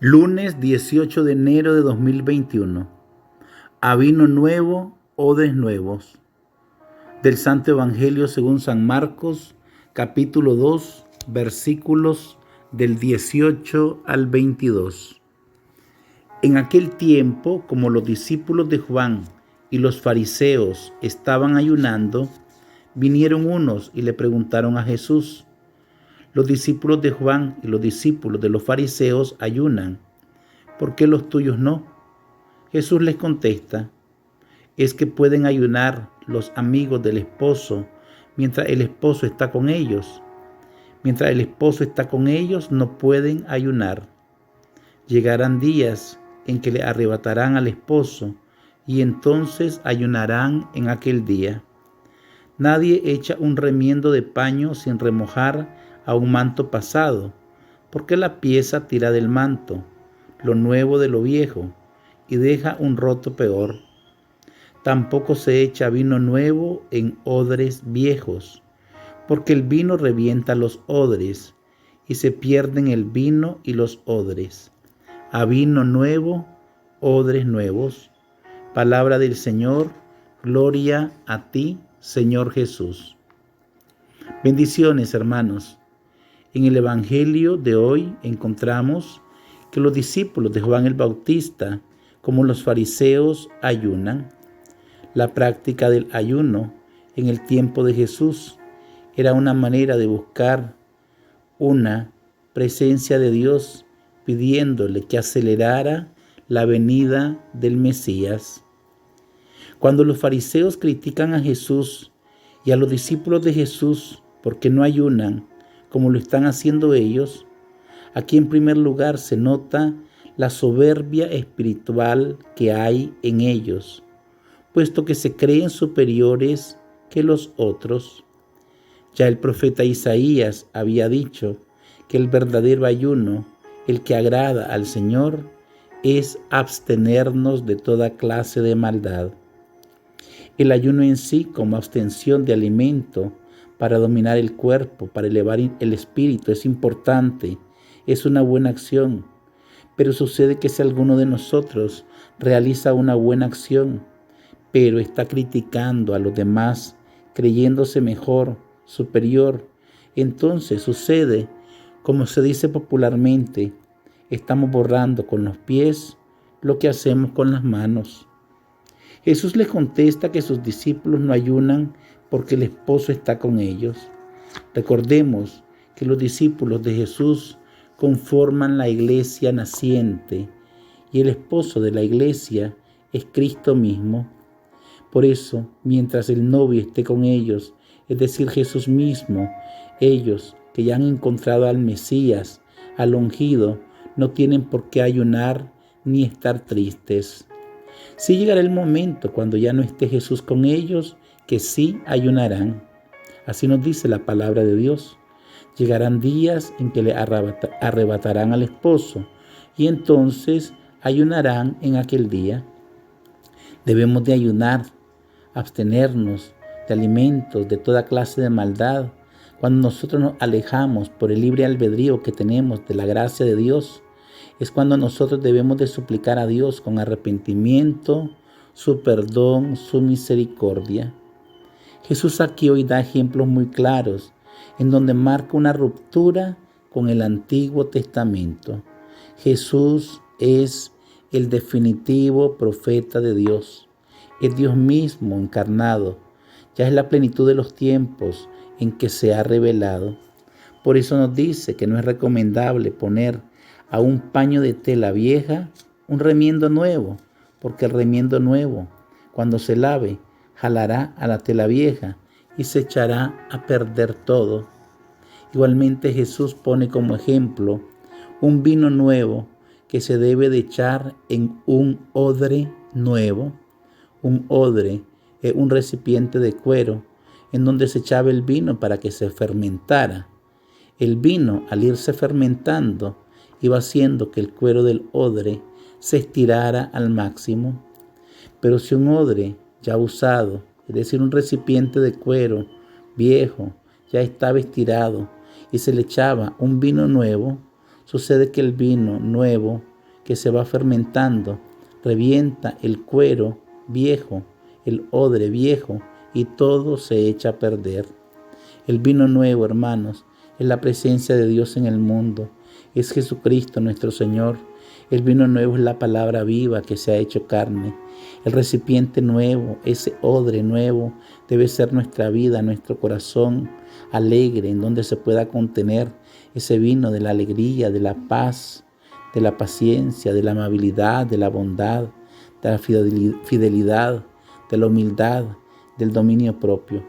Lunes 18 de enero de 2021. A vino nuevo, odres nuevos. Del Santo Evangelio según San Marcos, capítulo 2, versículos del 18 al 22. En aquel tiempo, como los discípulos de Juan y los fariseos estaban ayunando, vinieron unos y le preguntaron a Jesús: los discípulos de Juan y los discípulos de los fariseos ayunan, ¿por qué los tuyos no? Jesús les contesta: es que pueden ayunar los amigos del esposo mientras el esposo está con ellos. Mientras el esposo está con ellos, no pueden ayunar. Llegarán días en que le arrebatarán al esposo, y entonces ayunarán en aquel día. Nadie echa un remiendo de paño sin remojar a un manto pasado, porque la pieza tira del manto lo nuevo de lo viejo y deja un roto peor. Tampoco se echa vino nuevo en odres viejos, porque el vino revienta los odres y se pierden el vino y los odres. A vino nuevo, odres nuevos. Palabra del Señor. Gloria a ti, Señor Jesús. Bendiciones, hermanos. En el Evangelio de hoy encontramos que los discípulos de Juan el Bautista, como los fariseos, ayunan. La práctica del ayuno en el tiempo de Jesús era una manera de buscar una presencia de Dios, pidiéndole que acelerara la venida del Mesías. Cuando los fariseos critican a Jesús y a los discípulos de Jesús porque no ayunan como lo están haciendo ellos, aquí en primer lugar se nota la soberbia espiritual que hay en ellos, puesto que se creen superiores que los otros. Ya el profeta Isaías había dicho que el verdadero ayuno, el que agrada al Señor, es abstenernos de toda clase de maldad. El ayuno en sí, como abstención de alimento para dominar el cuerpo, para elevar el espíritu, es importante, es una buena acción. Pero sucede que si alguno de nosotros realiza una buena acción, pero está criticando a los demás, creyéndose mejor, superior, entonces sucede, como se dice popularmente, estamos borrando con los pies lo que hacemos con las manos. Jesús les contesta que sus discípulos no ayunan porque el esposo está con ellos. Recordemos que los discípulos de Jesús conforman la iglesia naciente y el esposo de la iglesia es Cristo mismo. Por eso, mientras el novio esté con ellos, es decir, Jesús mismo, ellos que ya han encontrado al Mesías, al ungido, no tienen por qué ayunar ni estar tristes. Sí llegará el momento cuando ya no esté Jesús con ellos, que sí ayunarán. Así nos dice la palabra de Dios. Llegarán días en que le arrebatarán al esposo, y entonces ayunarán en aquel día. Debemos de ayunar, abstenernos de alimentos, de toda clase de maldad. Cuando nosotros nos alejamos por el libre albedrío que tenemos de la gracia de Dios, es cuando nosotros debemos de suplicar a Dios con arrepentimiento, su perdón, su misericordia. Jesús aquí hoy da ejemplos muy claros en donde marca una ruptura con el Antiguo Testamento. Jesús es el definitivo profeta de Dios. Es Dios mismo encarnado. Ya es la plenitud de los tiempos en que se ha revelado. Por eso nos dice que no es recomendable poner a un paño de tela vieja un remiendo nuevo, porque el remiendo nuevo, cuando se lave, jalará a la tela vieja y se echará a perder todo. Igualmente Jesús pone como ejemplo un vino nuevo que se debe de echar en un odre nuevo. Un odre es un recipiente de cuero en donde se echaba el vino para que se fermentara. El vino, al irse fermentando, iba haciendo que el cuero del odre se estirara al máximo. Pero si un odre ya usado, es decir, un recipiente de cuero viejo, ya estaba estirado y se le echaba un vino nuevo, sucede que el vino nuevo que se va fermentando, revienta el cuero viejo, el odre viejo, y todo se echa a perder. El vino nuevo, hermanos, es la presencia de Dios en el mundo. Es Jesucristo nuestro Señor. El vino nuevo es la palabra viva que se ha hecho carne. El recipiente nuevo, ese odre nuevo, debe ser nuestra vida, nuestro corazón alegre, en donde se pueda contener ese vino de la alegría, de la paz, de la paciencia, de la amabilidad, de la bondad, de la fidelidad, de la humildad, del dominio propio.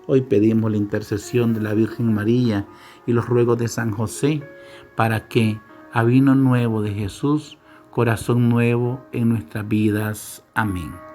Hoy pedimos la intercesión de la Virgen María y los ruegos de San José para que, a vino nuevo de Jesús, corazón nuevo en nuestras vidas. Amén.